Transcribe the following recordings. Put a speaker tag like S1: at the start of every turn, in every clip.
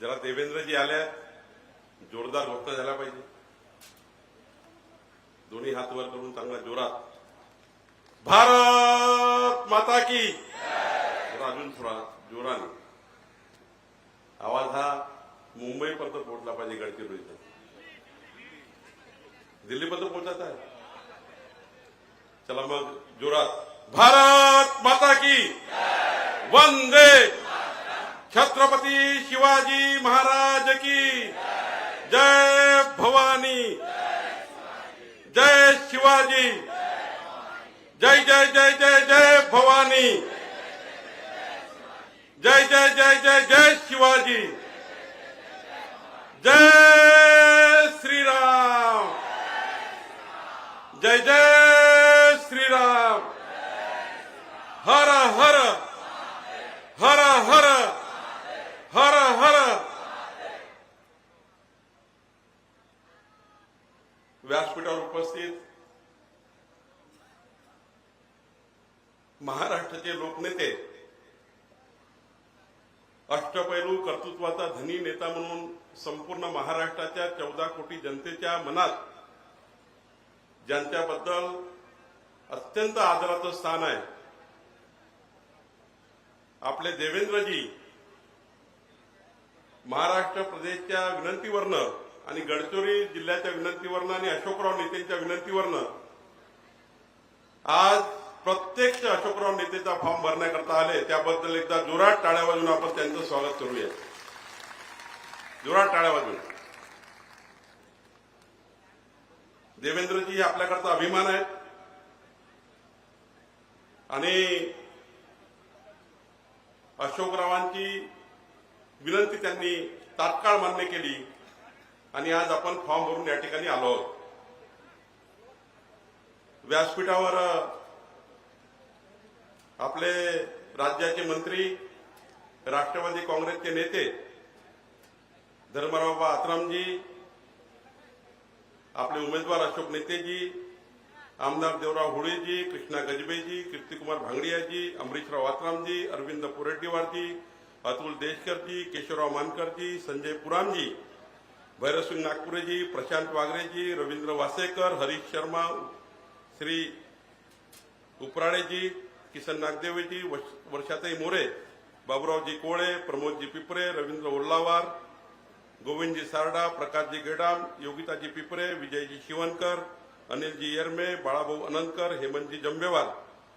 S1: जरा देवेंद्रजी आल्या, जोरदार घोषणा झाला पाहिजे. दोन्ही हात वर करून चांगला जोरात भारत माता की. अजून थोडा जोराने आवाज हा मुंबईपर्यंत पोहोचला पाहिजे. गडचिरोलीचा दिल्लीपर्यंत पोहोचायचा आहे. चला मग जोरात भारत माता की. वंदे छत्रपती शिवाजी महाराज की. जय भवानी, जय शिवाजी, जय जय जय जय जय भवानी, जय जय जय जय जय शिवाजी, जय श्रीराम, जय जय श्रीराम. हर हर हर हर हर हर. व्यासपीठावर उपस्थित महाराष्ट्राचे लोकनेते, अष्टपैलू कर्तृत्वाचा धनी नेता म्हणून संपूर्ण महाराष्ट्राच्या 14 कोटी जनतेच्या मनात ज्यांच्याबद्दल अत्यंत आदराचं स्थान आहे, आपले देवेंद्रजी महाराष्ट्र प्रदेशच्या विनंतीवरनं आणि गडचिरोली जिल्ह्याच्या विनंतीवरनं आणि अशोकराव नेतेंच्या विनंतीवरनं आज प्रत्यक्ष अशोकराव नेतेचा फॉर्म भरण्याकरता आले. त्याबद्दल एकदा जोरात टाळ्या वाजवून आपण त्यांचं स्वागत करूया. जोरात टाळ्या वाजवून. देवेंद्रजी हे आपल्याकरता अभिमान आहेत आणि अशोकरावांची विनंती त्यांनी तात्काळ मान्य केली आणि आज आपण फॉर्म भरून या ठिकाणी आलो आहोत. व्यासपीठावर आपले राज्याचे मंत्री, राष्ट्रवादी काँग्रेसचे नेते धर्मराव आत्रामजी, आपले उमेदवार अशोक नेतेजी, आमदार देवराव होळेजी, कृष्णा गजबेजी, कीर्तिकुमार भांगडियाजी, अमरीशराव आत्रामजी, अरविंद पोरेड्डीवारजी, अतुल देशकरजी, केशवराव मानकरजी, संजय पुरामजी, भैरवसिंग नागपुरेजी, प्रशांत वागरेजी, रवींद्र वासेकर, हरीश शर्मा, श्री उपराळेजी, किसन नागदेवजी, वर्षाताई मोरे, बाबूरावजी कोळे, प्रमोदजी पिपरे, रवींद्र उर्लावार, गोविंदजी सारडा, प्रकाशजी गेडाम, योगिताजी पिपरे, विजयजी शिवनकर, अनिलजी येरमे, बाळाभाऊ अनंतकर, हेमंतजी जंबेवार,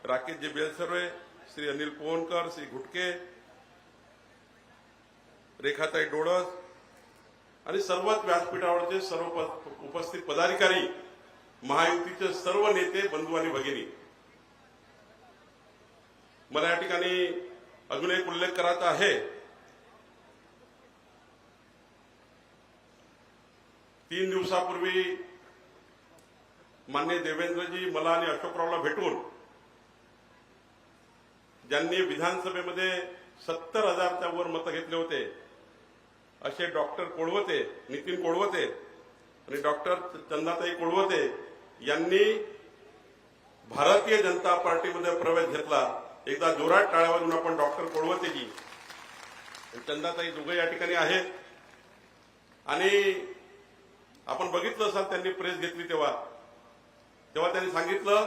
S1: राकेशजी बेलसर्वे, श्री अनिल पोहनकर, श्री घुटके, रेखाताई डोळस आणि सर्वच व्यासपीठावरचे सर्व उपस्थित पदाधिकारी, महायुतीचे सर्व नेते, बंधू आणि भगिनी. मला या ठिकाणी अजून एक उल्लेख करायचा आहे. 3 दिवसापूर्वी माननीय देवेंद्रजी मला आणि अशोकरावला भेटून ज्यांनी विधानसभेमध्ये 70,000च्या वर मतं घेतले होते असे डॉक्टर कोळवते, नितीन कोळवते आणि डॉक्टर चंदाताई कोळवते यांनी भारतीय जनता पार्टीमध्ये प्रवेश घेतला. एकदा जोरात टाळ्या वाजवून आपण डॉक्टर कोळवतेजी, चंदाताई दोघे या ठिकाणी आहेत. आणि आपण बघितलं असाल त्यांनी प्रेस घेतली तेव्हा त्यांनी सांगितलं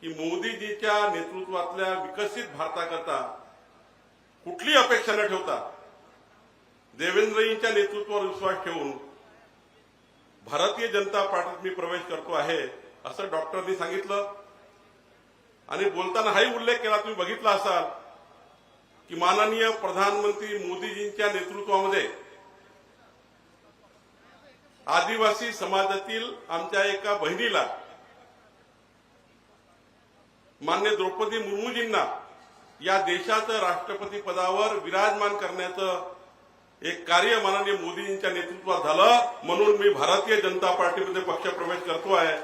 S1: की मोदीजीच्या नेतृत्वातल्या विकसित भारताकरता कुठली अपेक्षा न ठेवता देवेंद्रजींच्या नेतृत्वावर विश्वास ठेवून भारतीय जनता पार्टीत मी प्रवेश करतो आहे असं डॉक्टरनी सांगितलं. आणि बोलताना हाही उल्लेख केला, तुम्ही बघितला असाल की माननीय प्रधानमंत्री मोदीजींच्या नेतृत्वामध्ये आदिवासी समाजातील आमच्या एका बहिणीला मान्य द्रौपदी मुर्मूजींना या देशाचं राष्ट्रपती पदावर विराजमान करण्याचं एक कार्य माननीय मोदीजींच्या नेतृत्वात झालं. म्हणून मी भारतीय जनता पार्टीमध्ये पक्षप्रवेश करतो आहे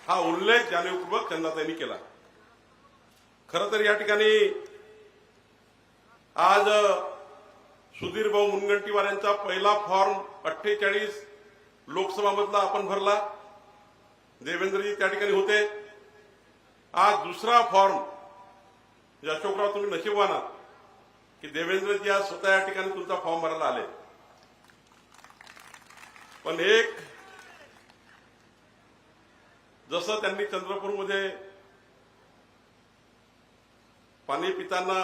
S1: हा उल्लेख जाणीवपूर्वक चंदाताईंनी केला. खरं तर या ठिकाणी आज सुधीर भाऊ मुनगंटीवार यांचा पहिला फॉर्म 48 लोकसभामधला आपण भरला. देवेंद्रजी त्या ठिकाणी होते. आज दुसरा फॉर्म, अशोकराव तुम्ही नशीबवान आहात, की देवेंद्रजी आज स्वतः या ठिकाणी तुमचा फॉर्म भरायला आले, पण एक जसं त्यांनी चंद्रपूरमध्ये पाणी पिताना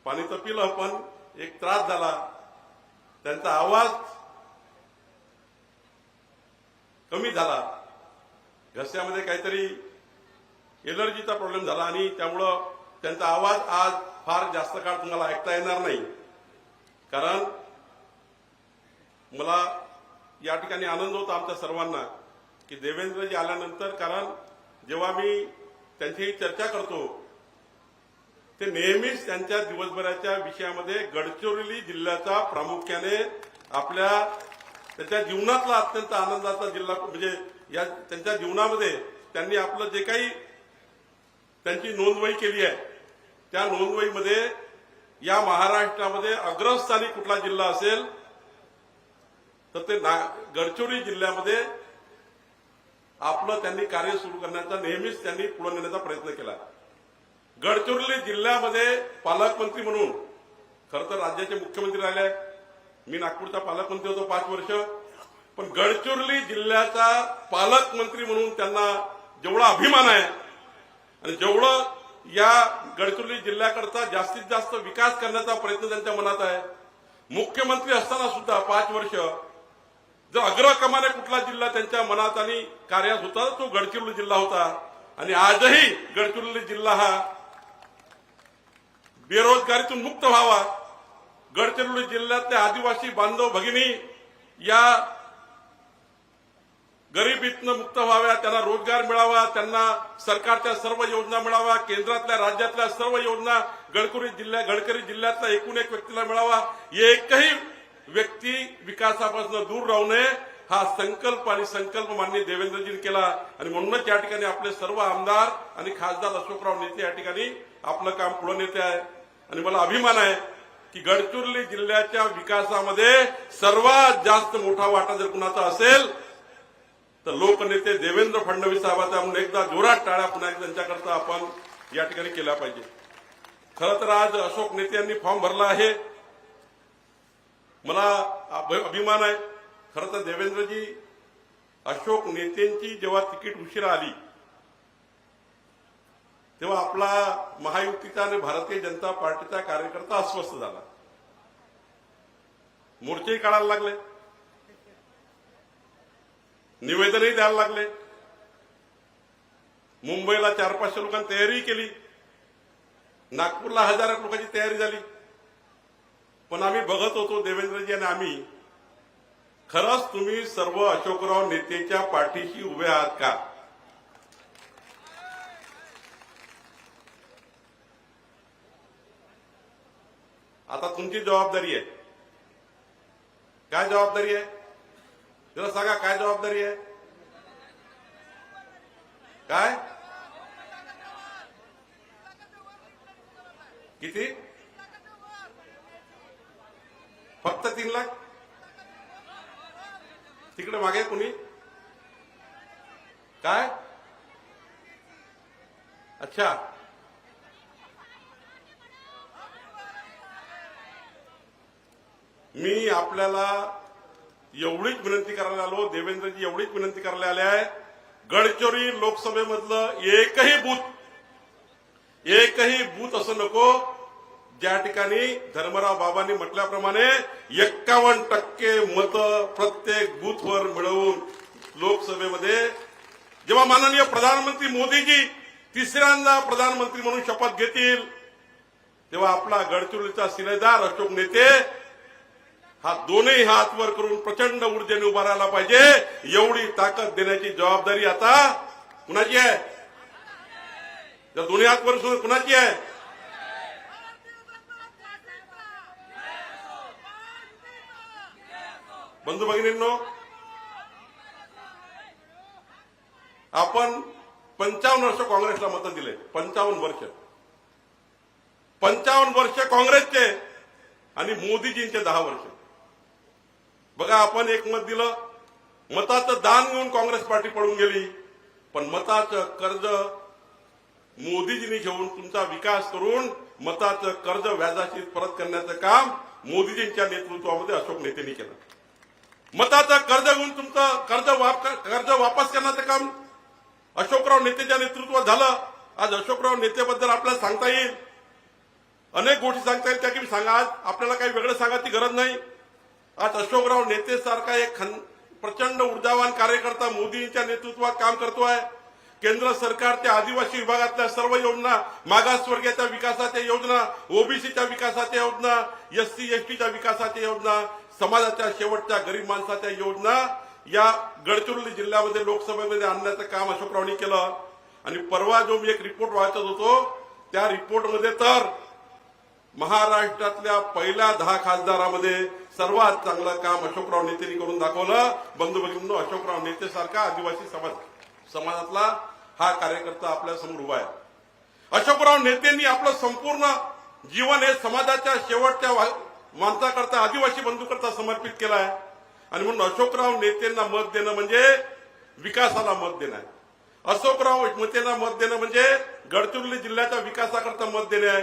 S1: पाणी तर पिलं, पण एक त्रास झाला, त्यांचा आवाज कमी झाला, घशामध्ये काहीतरी एलर्जीचा प्रॉब्लेम झाला आणि त्यामुळं त्यांचा आवाज आज फार जास्त काळ तुम्हाला ऐकता येणार नाही. कारण मला या ठिकाणी आनंद होता आमच्या सर्वांना की देवेंद्रजी आल्यानंतर, कारण जेव्हा मी त्यांची चर्चा करतो ते नेहमीच त्यांच्या दिवसभराच्या विषयामध्ये गडचिरोली जिल्ह्याचा प्रामुख्याने त्यांच्या जीवनातला अत्यंत आनंदाचा जिल्हा म्हणजे या त्यांच्या जीवनामध्ये त्यांनी आपलं जे काही त्यांची नोंदवही केली आहे त्या नोंदवहीमध्ये या महाराष्ट्रामध्ये अग्रस्थानी कुठला जिल्हा असेल तर ते गडचिरोली जिल्ह्यामध्ये आपलं त्यांनी कार्य सुरू करण्याचा नेहमीच त्यांनी पुढे नेण्याचा प्रयत्न केला. गडचिरोली जिल्ह्यामध्ये पालकमंत्री म्हणून खरं तर राज्याचे मुख्यमंत्री राहिले, मी नागपूरचा पालकमंत्री होतो 5 वर्ष, पण गडचिरोली जिल्ह्याचा पालकमंत्री म्हणून त्यांना जेवढा अभिमान आहे आणि जेवढं या गडचिरोली जिल्ह्याकरता जास्तीत जास्त विकास करण्याचा प्रयत्न त्यांच्या मनात आहे, मुख्यमंत्री असताना सुद्धा 5 वर्ष जर अग्रक्रमाने कुठला जिल्हा त्यांच्या मनात आणि कार्यात होता तो गडचिरोली जिल्हा होता. आणि आजही गडचिरोली जिल्हा हा बेरोजगारीतून मुक्त व्हावा, गडचिरोली जिल्ह्यातले आदिवासी बांधव भगिनी या गरिबीतनं मुक्त व्हाव्या, त्यांना रोजगार मिळावा, त्यांना सरकारच्या सर्व योजना मिळावा, केंद्रातल्या राज्यातल्या सर्व योजना गडचिरोली जिल्ह्यातल्या एकूण एक व्यक्तीला मिळावा, एकही व्यक्ती विकासापासून दूर राहू नये हा संकल्प आणि संकल्प माननीय देवेंद्रजींनी केला. आणि म्हणूनच या ठिकाणी आपले सर्व आमदार आणि खासदार अशोकराव नेते या ठिकाणी आपलं काम पुढे नेते आहे. आणि मला अभिमान आहे की गडचिरोली जिल्ह्याच्या विकासामध्ये सर्वात जास्त मोठा वाटा जर कुणाचा असेल तर लोकनेते देवेंद्र फडणवीस साहेबांचा. म्हणून एकदा जोरात टाळ्या पुन्हा एकदा त्यांच्याकरता आपण या ठिकाणी केल्या पाहिजे. खरं तर आज अशोक नेते यांनी फॉर्म भरला आहे, मला अभिमान आहे. खरं तर देवेंद्रजी अशोक नेत्यांची जेव्हा तिकीट उशिरा आली तेव्हा आपला महायुतीचा आणि भारतीय जनता पार्टीचा कार्यकर्ता अस्वस्थ झाला, मोर्चेही काढायला लागले, निवेदनही द्यायला लागले, मुंबईला 400-500 लोकांनी तयारी केली, नागपूरला 1000 लोकांची तयारी झाली. पण आम्ही बघत होतो देवेंद्रजी आणि आम्ही, खरंच तुम्ही सर्व अशोकराव नेतेच्या पाठीशी उभे आहात का? आता तुमची जबाबदारी आहे. काय जबाबदारी आहे त्याला सांगा, काय जबाबदारी आहे? काय किती? फक्त 3 लाख? तिकडे मागे कुणी? काय? अच्छा, मी आपल्याला एवढीच विनंती करायला आलो, देवेंद्रजी एवढीच विनंती करायला आले आहे, गडचिरोली लोकसभेमधलं एकही बूथ असं नको ज्या ठिकाणी धर्मराव बाबांनी म्हटल्याप्रमाणे 51% मतं प्रत्येक बूथवर मिळवून लोकसभेमध्ये जेव्हा माननीय प्रधानमंत्री मोदीजी 3ऱ्यांदा प्रधानमंत्री म्हणून शपथ घेतील तेव्हा आपला गडचिरोलीचा शिलेदार अशोक नेते हा दोन्ही हात वर करून प्रचंड ऊर्जेने उभा राहायला पाहिजे. एवढी ताकद देण्याची जबाबदारी आता कुणाची आहे? जर दोन्ही हात वर करून कुणाची आहे? बंधू भगिनींनो, आपण 55 वर्ष काँग्रेसला मतं दिले. 55 वर्ष काँग्रेसचे आणि मोदीजींचे 10 वर्ष. बघा, आपण एक मत दिलं, मताचं दान घेऊन काँग्रेस पार्टी पळून गेली, पण मताचं कर्ज मोदीजींनी घेऊन तुमचा विकास करून मताचं कर्ज व्याजाशी परत करण्याचं काम मोदीजींच्या नेतृत्वामध्ये अशोक नेतेंनी केलं. मताचं कर्ज घेऊन तुमचं कर्ज वापस करण्याचं काम अशोकराव नेतेच्या नेतृत्वात झालं. आज अशोकराव नेतेबद्दल आपल्याला सांगता येईल, अनेक गोष्टी सांगता येईल, त्या की सांगा. आज आपल्याला काही वेगळं सांगायची गरज नाही. आज अशोकराव नेते सारखा एक प्रचंड ऊर्जावान कार्यकर्ता मोदींच्या नेतृत्वात काम करतोय. केंद्र सरकारच्या आदिवासी विभागातल्या सर्व योजना, मागासवर्गीयाच्या विकासाच्या योजना, ओबीसीच्या विकासाच्या योजना, एससी एसटीच्या विकासाच्या योजना, समाजाच्या शेवटच्या गरीब माणसाच्या योजना या गडचिरोली जिल्ह्यामध्ये लोकसभेमध्ये आणण्याचं काम अशोकरावनी केलं. आणि परवा जो मी एक रिपोर्ट वाचत होतो, त्या रिपोर्टमध्ये तर महाराष्ट्रातल्या पहिल्या 10 खासदारामध्ये सर्वात चांगलं काम अशोकराव नेतेंनी करून दाखवलं. बंधू भगिनींनो, अशोकराव नेते सारखा आदिवासी समाजातला हा कार्यकर्ता आपल्या समोर उभा आहे. अशोकराव नेतेंनी आपलं संपूर्ण जीवन हे समाजाच्या शेवटच्या माणसाकरता, आदिवासी बंधूकरता समर्पित केलं आहे. आणि म्हणून अशोकराव नेतेंना मत देणं म्हणजे विकासाला मत देणं आहे. अशोकराव नेतेंना मत देणं म्हणजे गडचिरोली जिल्ह्याच्या विकासाकरता मत देणे आहे.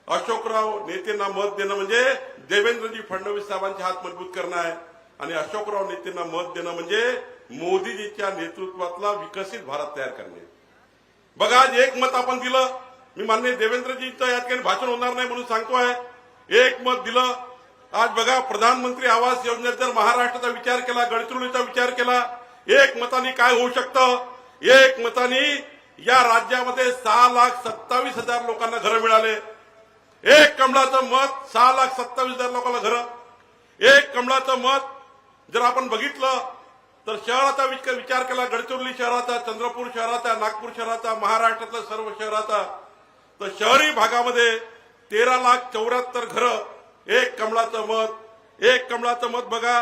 S1: अशोकराव नेतेंना मत देणं म्हणजे देवेंद्रजी फडणवीस साहेबांचे हात मजबूत करणं आहे. आणि अशोकराव नेतेंना मत देणं म्हणजे मोदीजीच्या नेतृत्वातला विकसित भारत तयार करणे. बघा, आज एक मत आपण दिलं. मी माननीय देवेंद्रजींचं यात काही भाषण होणार नाही म्हणून सांगतोय. एक मत दिलं. आज बघा, प्रधानमंत्री आवास योजनेत जर महाराष्ट्राचा विचार केला, गडचिरोलीचा विचार केला, एक मतांनी काय होऊ शकतं? एक मतांनी या राज्यामध्ये 6,27,000 लोकांना घरं मिळाले. एक कमळाचं मत 6,27,000 लोकांना घरं. एक कमळाचं मत जर आपण बघितलं तर शहराचा विचार केला, गडचिरोली शहराचा, चंद्रपूर शहराचा, नागपूर शहराचा, महाराष्ट्रातल्या सर्व शहराचा, तर शहरी भागामध्ये 13,74,000 घरं. एक कमळाचं मत. एक कमळाचं मत बघा,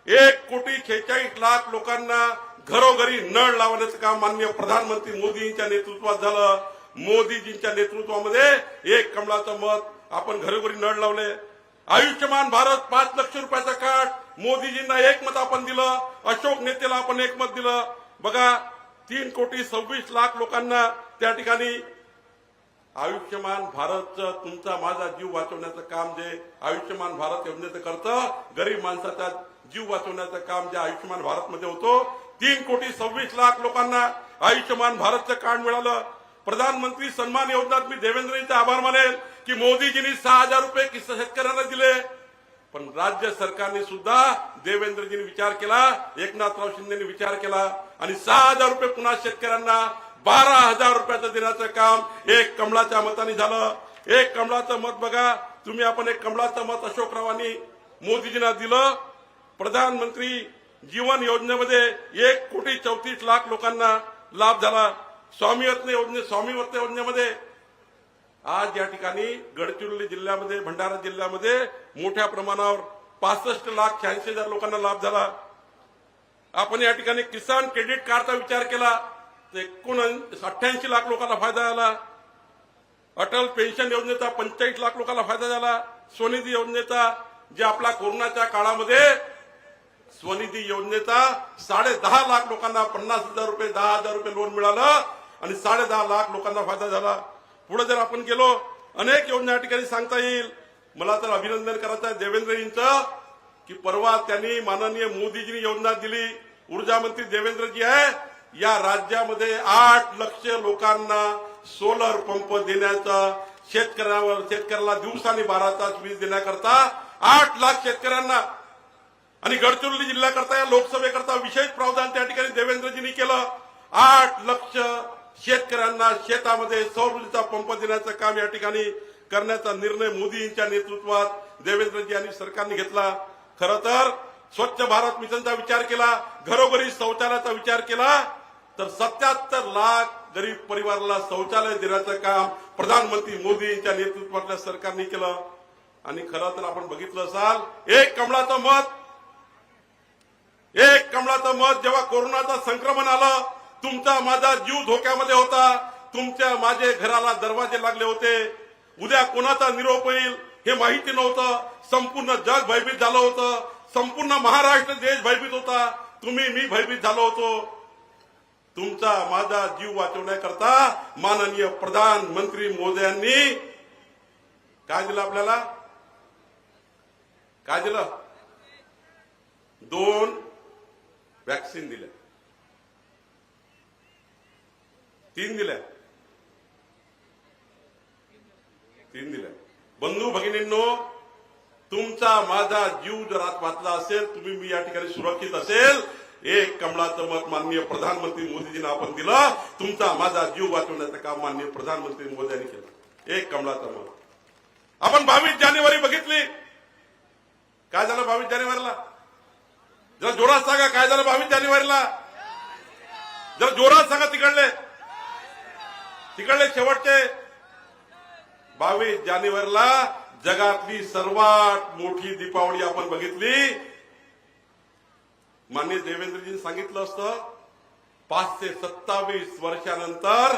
S1: 1,46,00,000 लोकांना घरोघरी नळ लावण्याचं काम माननीय प्रधानमंत्री मोदींच्या नेतृत्वात झालं. मोदीजींच्या नेतृत्वामध्ये एक कमळाचं मत आपण घरोघरी नळ लावले. आयुष्यमान भारत 5 लाख रुपयाचा कार्ड, मोदीजींना एक मत आपण दिलं. अशोक नेतेला आपण एक मत दिलं. बघा, 3,26,00,000 लोकांना त्या ठिकाणी आयुष्यमान भारतचं, तुमचा माझा जीव वाचवण्याचं काम जे आयुष्यमान भारत योजनेचं करतं, गरीब माणसाचा जीव वाचवण्याचं काम जे आयुष्यमान भारत मध्ये होतो, 3,26,00,000 लोकांना आयुष्यमान भारतचं कार्ड मिळालं. प्रधानमंत्री सन्मान योजनेत मी देवेंद्रजींचे आभार मानेल की मोदीजींनी 6,000 रुपये शेतकऱ्यांना दिले. पण राज्य सरकारने सुद्धा देवेंद्रजींनी विचार केला, एकनाथराव शिंदेनी विचार केला आणि 6,000 रुपये पुन्हा शेतकऱ्यांना 12,000 रुपयाचं देण्याचं काम एक कमळाच्या मताने झालं. एक कमळाचं मत बघा तुम्ही, आपण एक कमळाचं मत अशोकरावांनी मोदीजींना दिलं. प्रधानमंत्री जीवन योजनेमध्ये 1,34,00,000 लोकांना लाभ झाला. स्वामित्व योजनेमध्ये आज या ठिकाणी गडचिरोली जिल्ह्यामध्ये, भंडारा जिल्ह्यामध्ये मोठ्या प्रमाणावर 65,86,000 लोकांना लाभ झाला. आपण या ठिकाणी किसान क्रेडिट कार्डचा विचार केला तर 88,00,000 लोकांना फायदा झाला. अटल पेन्शन योजनेचा 45,00,000 लोकांना फायदा झाला. स्वनिधी योजनेचा, जे आपला कोरोनाच्या काळामध्ये स्वनिधी योजनेचा 10.5 लाख लोकांना 50,000 रुपये, 10,000 रुपये लोन मिळालं आणि 10.5 लाख लोकांना फायदा झाला. पुढे जर आपण गेलो, अनेक योजना या ठिकाणी सांगता येईल. मला तर अभिनंदन करायचं आहे देवेंद्रजींचं की परवा त्यांनी माननीय मोदीजींनी योजना दिली. ऊर्जा मंत्री देवेंद्रजी आहे. या राज्यामध्ये 8 लक्ष लोकांना सोलर पंप देण्याचा, शेतकऱ्याला दिवसांनी 12 तास वीज देण्याकरता 8 लाख शेतकऱ्यांना, आणि गडचिरोली जिल्ह्याकरता, या लोकसभेकरता विशेष प्रावधान त्या ठिकाणी देवेंद्रजींनी केलं. 8 लक्ष शेतकऱ्यांना शेतामध्ये सौर ऊर्जेचा पंप देण्याचं काम या ठिकाणी करण्याचा निर्णय मोदींच्या नेतृत्वात देवेंद्रजी यांनी सरकारने घेतला. खरं तर स्वच्छ भारत मिशनचा विचार केला, घरोघरी शौचालयाचा विचार केला, तर 77 लाख गरीब परिवाराला शौचालय देण्याचं काम प्रधानमंत्री मोदींच्या नेतृत्वातल्या सरकारने केलं. आणि खरं तर आपण बघितलं असाल, एक कमळाचं मत जेव्हा कोरोनाचं संक्रमण आलं, तुमचा माझा जीव धोक्यामध्ये होता, तुमच्या माझे घराला दरवाजे लागले होते, उद्या कोणाचा निरोप होईल हे माहिती नव्हतं, संपूर्ण जग भयभीत झालं होतं, संपूर्ण महाराष्ट्र देश भयभीत होता, मी भयभीत झालो होतो. तुमचा माझा जीव वाचवण्याकरता माननीय प्रधानमंत्री मोदयांनी काय दिलं आपल्याला? काय दिलं? 2 वॅक्सिन दिल्या, 3 दिल्या, 3 दिल्या. बंधू भगिनींनो, तुमचा माझा जीव जर आत वाचला असेल, तुम्ही मी या ठिकाणी सुरक्षित असेल, एक कमळाचं मत माननीय प्रधानमंत्री मोदीजींना आपण दिलं. तुमचा माझा जीव वाचवण्याचं काम माननीय प्रधानमंत्री मोदींनी केलं. एक कमळाचं मत. आपण 22 जानेवारी बघितली, काय झालं 22 जानेवारीला? जरा जोरात सांगा काय झालं 22 जानेवारीला? जरा जोरात सांगा. तिकडले शेवटचे 22 जानेवारीला जगातली सर्वात मोठी दीपावली आपण बघितली. माननीय देवेंद्रजींनी सांगितलं असतं 527 वर्षानंतर,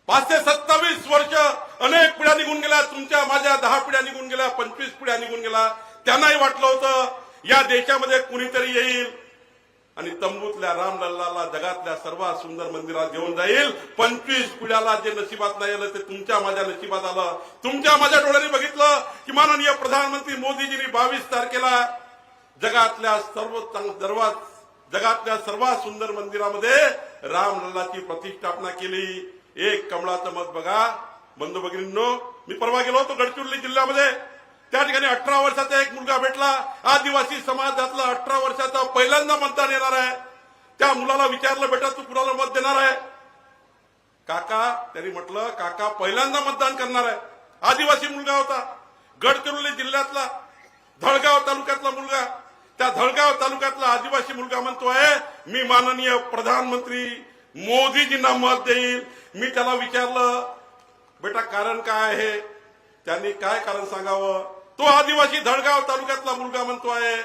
S1: 527 वर्ष, अनेक पिढ्या निघून गेल्या, तुमच्या माझ्या 10 पिढ्या निघून गेल्या, 25 पिढ्या निघून गेल्या. त्यांनाही वाटलं होतं या देशामध्ये कुणीतरी येईल आणि तंबूतल्या रामलल्लाला जगातल्या सर्वात सुंदर मंदिरात घेऊन जाईल. 25 पिढ्याला जे नशिबात नाही आलं ते तुमच्या माझ्या नशिबात आलं. तुमच्या माझ्या डोळ्यांनी बघितलं की माननीय प्रधानमंत्री मोदीजींनी 22 तारखेला जगातल्या सर्वात सुंदर मंदिरामध्ये रामलल्लाची प्रतिष्ठापना केली. एक कमळाचं मत बघा. बंधू भगिनींनो, मी परवा गेलो होतो गडचिरोली जिल्ह्यामध्ये. त्या ठिकाणी 18 वर्षाचा एक मुलगा भेटला. आदिवासी समाजातला 18 वर्षाचा पहिल्यांदा मतदान येणार आहे. त्या मुलाला विचारलं, बेटा तू कुणाला मत देणार आहे? काका, त्यांनी म्हटलं काका पहिल्यांदा मतदान करणार आहे. आदिवासी मुलगा होता, गडचिरोली जिल्ह्यातला धळगाव तालुक्यातला मुलगा. त्या धळगाव तालुक्यातला आदिवासी मुलगा म्हणतोय मी माननीय प्रधानमंत्री मोदीजींना मत देईल. मी त्याला विचारलं बेटा कारण काय आहे? त्यांनी काय कारण सांगावं? तो आदिवासी धळगाव तालुक्यातला मुलगा म्हणतोय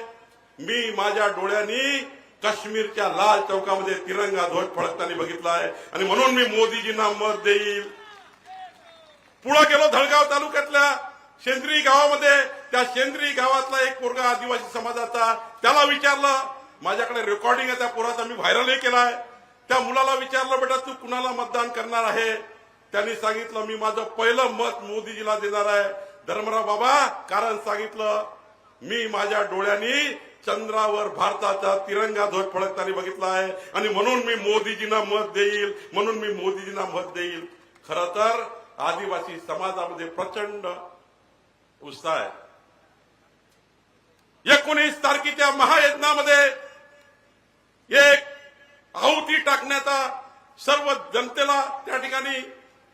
S1: मी माझ्या डोळ्यांनी काश्मीरच्या लाल चौकामध्ये तिरंगा ध्वज फडकताना बघितलाय आणि म्हणून मी मोदीजींना मत देईल. पुढे गेलो धळगाव तालुक्यातल्या शेंद्री गावामध्ये. त्या शेंद्री गावातला एक पोरगा आदिवासी समाजाचा, त्याला विचारलं, माझ्याकडे रेकॉर्डिंग आहे त्या पोराचा, मी व्हायरलही केलाय. त्या मुलाला विचारलं बेटा तू कुणाला मतदान करणार आहे? त्यांनी सांगितलं मी माझं पहिलं मत मोदीजीला देणार आहे. धर्मराव बाबा कारण सांगितलं मी माझ्या डोळ्यांनी चंद्रावर भारताचा तिरंगा ध्वज फडकताना बघितला आहे आणि म्हणून मी मोदीजींना मत देईल, म्हणून मी मोदीजींना मत देईल. खरं तर आदिवासी समाजामध्ये प्रचंड उत्साह आहे. 19 तारखेच्या महायज्ञामध्ये एक आहुती टाकण्याचा सर्व जनतेला त्या ठिकाणी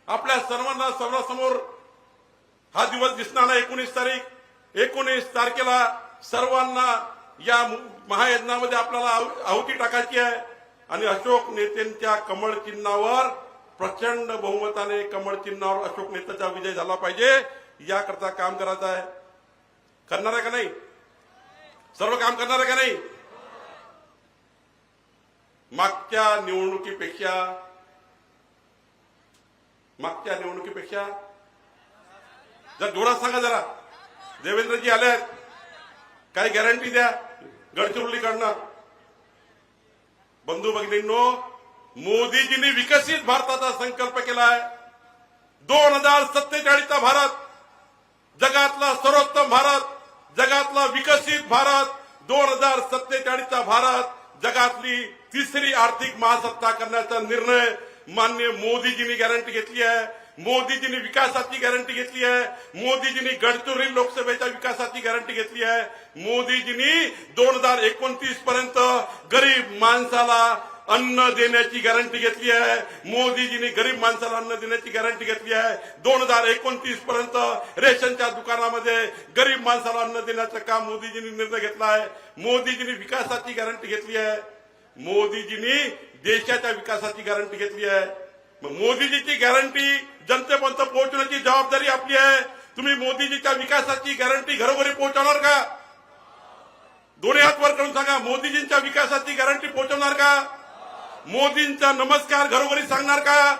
S1: आपल्या सर्वांना सर्वांसमोर हा दिवस दिसणार आहे. 19 तारीख. 19 तारखेला सर्वांना या महायज्ञामध्ये आपल्याला आहुती टाकायची आहे आणि अशोक नेत्यांच्या कमळ चिन्हावर प्रचंड बहुमताने कमळ चिन्हावर अशोक नेत्याचा विजय झाला पाहिजे याकरता काम करायचं आहे. करणार आहे का नाही? सर्व काम करणार आहे का नाही? मागच्या निवडणुकीपेक्षा जर जोरात सांगा जरा. देवेंद्रजी आले, काही गॅरंटी द्या गडचिरोलीकडनं. बंधू भगिनींनो, मोदीजींनी विकसित भारताचा संकल्प केलाय. 2047चा भारत, जगातला सर्वोत्तम भारत, जगातला विकसित भारत, 2047चा भारत, जगातली तिसरी आर्थिक महासत्ता करण्याचा निर्णय माननीय मोदीजींनी गॅरंटी घेतली आहे. मोदीजींनी विकासाची गॅरंटी घेतली आहे. मोदीजींनी गडचिरोली लोकसभेच्या विकासाची गॅरंटी घेतली आहे. मोदीजींनी 2029 पर्यंत गरीब माणसाला अन्न देण्याची गॅरंटी घेतली आहे. मोदीजींनी गरीब माणसाला अन्न देण्याची गॅरंटी घेतली आहे. 2029 पर्यंत रेशनच्या दुकानामध्ये गरीब माणसाला अन्न देण्याचं काम मोदीजींनी निर्णय घेतला आहे. मोदीजींनी विकासाची गॅरंटी घेतली आहे. मोदीजींनी देशाच्या विकासाची गॅरंटी घेतली आहे. मग मोदीजीची गॅरंटी जनतेपर्यंत पोहोचण्याची जबाबदारी आपली आहे. तुम्ही मोदीजीच्या विकासाची गॅरंटी घरोघरी पोहोचवणार का? दोन्ही हात वर करून सांगा, मोदीजींच्या विकासाची गॅरंटी पोहोचवणार का? मोदींचा नमस्कार घरोघरी सांगणार का?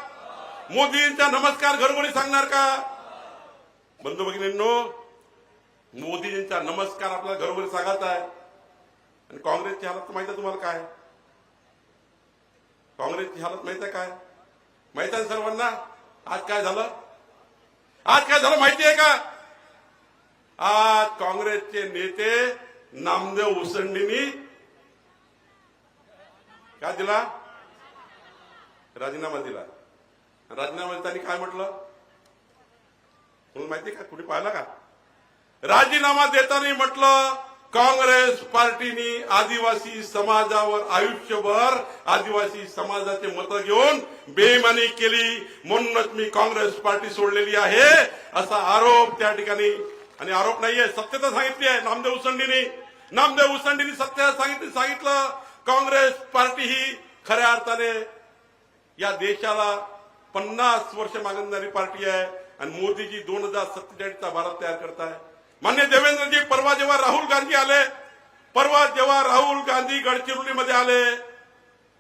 S1: मोदींचा नमस्कार घरोघरी सांगणार का? बंधू भगिनींनो, मोदीजींचा नमस्कार आपल्याला घरोघरी सांगायचा आहे. आणि काँग्रेसची हालत माहिती आहे तुम्हाला काय? काँग्रेसची हालत माहिती आहे काय? माहिती आहे सर्वांना आज काय झालं? आज काय झालं माहिती आहे का? आज काँग्रेसचे नेते नामदेव उसंडींनी काय दिला? राजीनामा दिला. राजीनामा त्यांनी काय म्हटलं म्हणून माहिती का? कुणी पाहिलं का? राजीनामा देताना म्हटलं काँग्रेस पार्टीने आदिवासी समाजावर आयुष्यभर आदिवासी समाजाचे मतं घेऊन बेईमानी केली, म्हणूनच मी काँग्रेस पार्टी सोडलेली आहे असा आरोप त्या ठिकाणी. आणि आरोप नाहीये, सत्यता सांगितली आहे नामदेव उसंडींनी. नामदेव उसंडींनी सत्य सांगितलं काँग्रेस पार्टी ही खऱ्या अर्थाने या देशाला 50 वर्ष मागणारी पार्टी आहे आणि मोदीजी 2047चा भारत तयार करताय. मान्य देवेंद्रजी, परवा जेव्हा राहुल गांधी गडचिरोलीमध्ये आले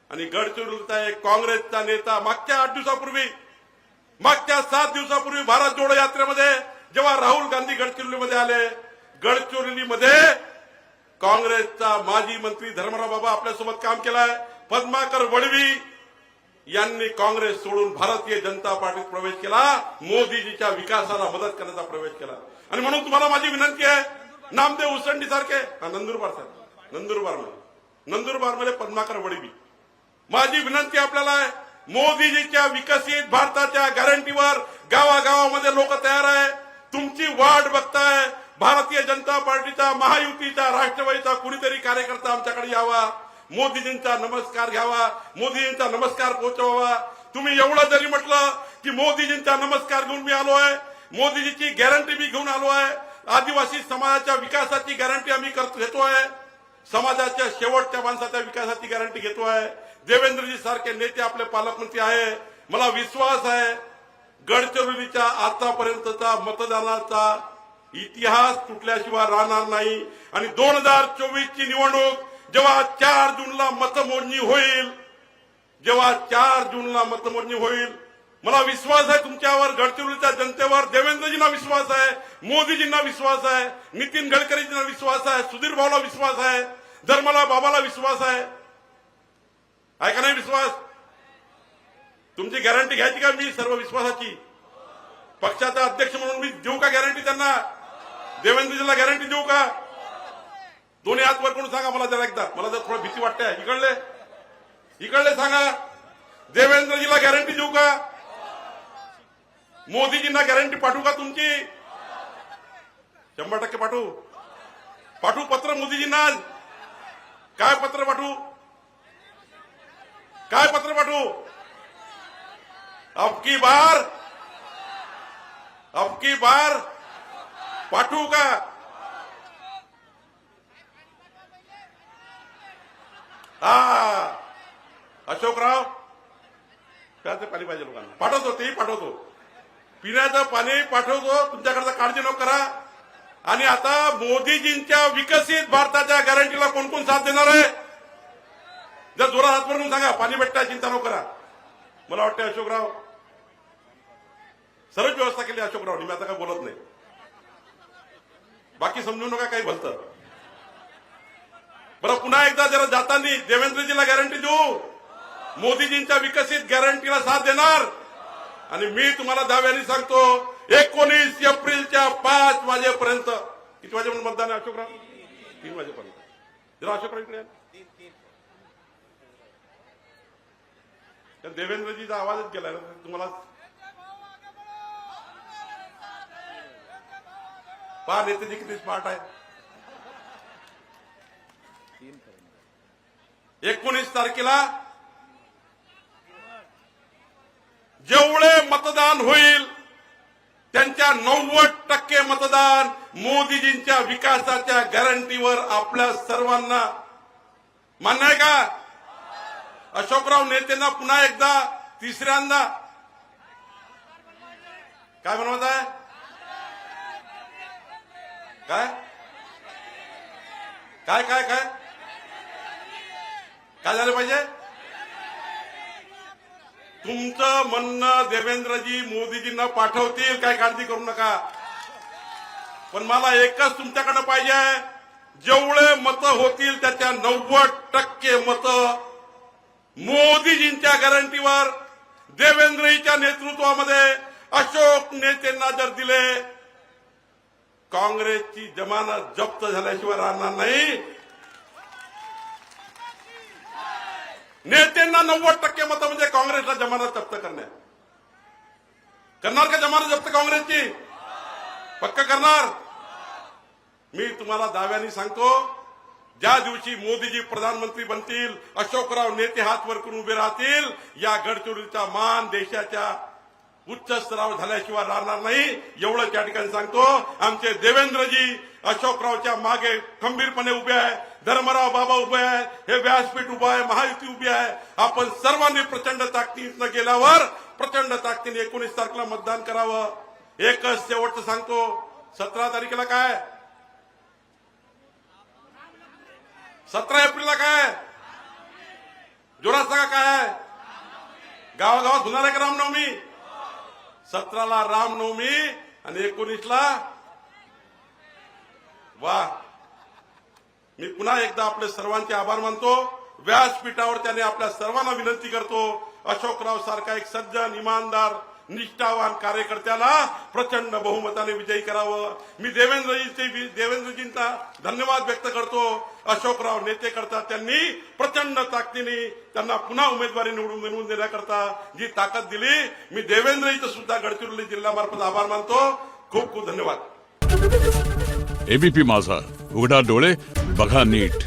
S1: आणि गडचिरोलीचा एक काँग्रेसचा नेता मागच्या 7 दिवसापूर्वी भारत जोडो यात्रेमध्ये जेव्हा राहुल गांधी गडचिरोलीमध्ये आले, गडचिरोलीमध्ये काँग्रेसचा माजी मंत्री धर्मराव बाबा आपल्यासोबत काम केलाय. पद्माकर वडवी यांनी काँग्रेस सोडून भारतीय जनता पार्टीत प्रवेश केला, मोदीजीच्या विकासाला मदत करण्याचा प्रवेश केला. आणि म्हणून तुम्हाला माझी विनंती आहे, नामदेव उसंडी सारखे नंदुरबारमध्ये पद्माकर वडवी, माझी विनंती आपल्याला आहे, मोदीजीच्या विकसित भारताच्या गॅरंटीवर गावागावामध्ये लोक तयार आहे, तुमची वाट बघताय. भारतीय जनता पार्टीचा, महायुतीचा, राष्ट्रवादीचा कुणीतरी कार्यकर्ता आमच्याकडे यावा, मोदीजींचा नमस्कार घ्यावा, मोदीजींचा नमस्कार पोहोचवावा. तुम्ही एवढं जरी म्हटलं की मोदीजींचा नमस्कार घेऊन मी आलो आहे, मोदीजीची गॅरंटी मी घेऊन आलो आहे, आदिवासी समाजाच्या विकासाची गॅरंटी आम्ही घेतोय, समाजाच्या शेवटच्या माणसाच्या विकासाची गॅरंटी घेतोय. देवेंद्रजी सारखे नेते आपले पालकमंत्री आहे. मला विश्वास आहे गडचिरोलीच्या आतापर्यंतचा मतदानाचा इतिहास तुटल्याशिवाय राहणार नाही. आणि 2024ची निवडणूक जेव्हा 4 जूनला मतमोजणी होईल, मला विश्वास आहे तुमच्यावर, गडचिरोलीच्या जनतेवर, देवेंद्रजींना विश्वास आहे, मोदीजींना विश्वास आहे, नितीन गडकरीजींना विश्वास आहे, सुधीर भाऊला विश्वास आहे, धर्मला बाबाला विश्वास आहे. आहे का नाही विश्वास? तुमची गॅरंटी घ्यायची का मी सर्व विश्वासाची? पक्षाचा अध्यक्ष म्हणून मी देऊ का गॅरंटी त्यांना? देवेंद्रजीला गॅरंटी देऊ का? दोन्ही हात वर करून सांगा मला जरा एकदा, मला जर थोडी भीती वाटते. इकडले सांगा, देवेंद्रजीला गॅरंटी देऊ का? मोदीजींना गॅरंटी पाठवू का तुमची? 100% पाठवू पत्र मोदीजींना. काय पत्र पाठवू? अब की बार पाठवू का? अशोकराव, प्यायचं पाणी पाहिजे लोकांना, पाठवतो, तेही पाठवतो, पिण्याचं पाणी पाठवतो, तुमच्याकडे काळजी नको करा. आणि आता मोदीजींच्या विकसित भारताच्या गॅरंटीला कोण कोण साथ देणार आहे? जर जोरात हात वरून सांगा, पाणी भेटता, चिंता नको करा. मला वाटतं अशोकराव सर्वच व्यवस्था केली अशोकरावनी, मी आता काय बोलत नाही, बाकी समजू नका काही भलतं. बरं, पुन्हा एकदा जरा जाताना देवेंद्रजीला गॅरंटी देऊ, मोदीजींच्या विकसित गॅरंटीला साथ देणार. आणि मी तुम्हाला दाव्याने सांगतो 19 एप्रिलच्या 5 वाजेपर्यंत, किती वाजेपर्यंत मतदान आहे अशोकराव? 3 वाजेपर्यंत. जरा अशोकराव इकडे देवेंद्रजीचा आवाजच गेलाय ना तुम्हाला. पहा नेतेजी किती स्मार्ट आहे. 19 तारखेला जेवढे मतदान होईल त्यांच्या 90% मतदान मोदीजींच्या विकासाच्या गॅरंटीवर आपल्या सर्वांना. मान्य आहे का? अशोकराव नेत्यांना पुन्हा एकदा, तिसऱ्यांदा काय म्हणत आहे? काय काय काय काय काय झालं पाहिजे? तुमचं म्हणणं देवेंद्रजी मोदीजींना पाठवतील, काय काळजी करू नका. पण मला एकच तुमच्याकडे पाहिजे, जेवढे मतं होतील त्याच्या 90% मतं मोदीजींच्या गॅरंटीवर, देवेंद्रजीच्या नेतृत्वामध्ये अशोक नेतेंना जर दिले, काँग्रेसची जमानत जप्त झाल्याशिवाय राहणार नाही. नेत्यांना 90% मतं म्हणजे काँग्रेसला जमानत जप्त करणार का जमानत जप्त काँग्रेसची? पक्क करणार. मी तुम्हाला दाव्याने सांगतो, ज्या दिवशी मोदीजी प्रधानमंत्री बनतील, अशोकराव नेते हात वर करून उभे राहतील, या गडचिरोलीचा मान देशाच्या उच्च स्तरावर झाल्याशिवाय राहणार नाही. एवढं त्या ठिकाणी सांगतो. आमचे देवेंद्रजी अशोकरावच्या मागे खंबीरपणे उभे आहे, धर्मराव बाबा उभे आहे, हे व्यासपीठ उभं आहे, महायुती उभी आहे. आपण सर्वांनी प्रचंड ताकदीनं गेल्यावर प्रचंड ताकदीने 19 तारखेला मतदान करावं. एकच शेवटचं सांगतो, 17 तारखेला काय, 17 एप्रिलला काय, जोरात सांगा काय, गावागावात होणार आहे का रामनवमी? 17ला रामनवमी आणि 19ला वा. मी पुन्हा एकदा आपले सर्वांचे आभार मानतो. व्यासपीठावर त्याने आपल्या सर्वांना विनंती करतो, अशोकराव सारखा एक सज्जन, इमानदार, निष्ठावान कार्यकर्त्याला प्रचंड बहुमताने विजयी करावं. मी देवेंद्रजींचा धन्यवाद व्यक्त करतो. अशोकराव नेते करता त्यांनी प्रचंड ताकदीने त्यांना पुन्हा उमेदवारी निवडून देण्याकरता जी ताकद दिली, मी देवेंद्रजीचं सुद्धा गडचिरोली जिल्ह्यामार्फत आभार मानतो. खूप खूप धन्यवाद.
S2: एबीपी माझा, उघडा डोळे बघा नीट.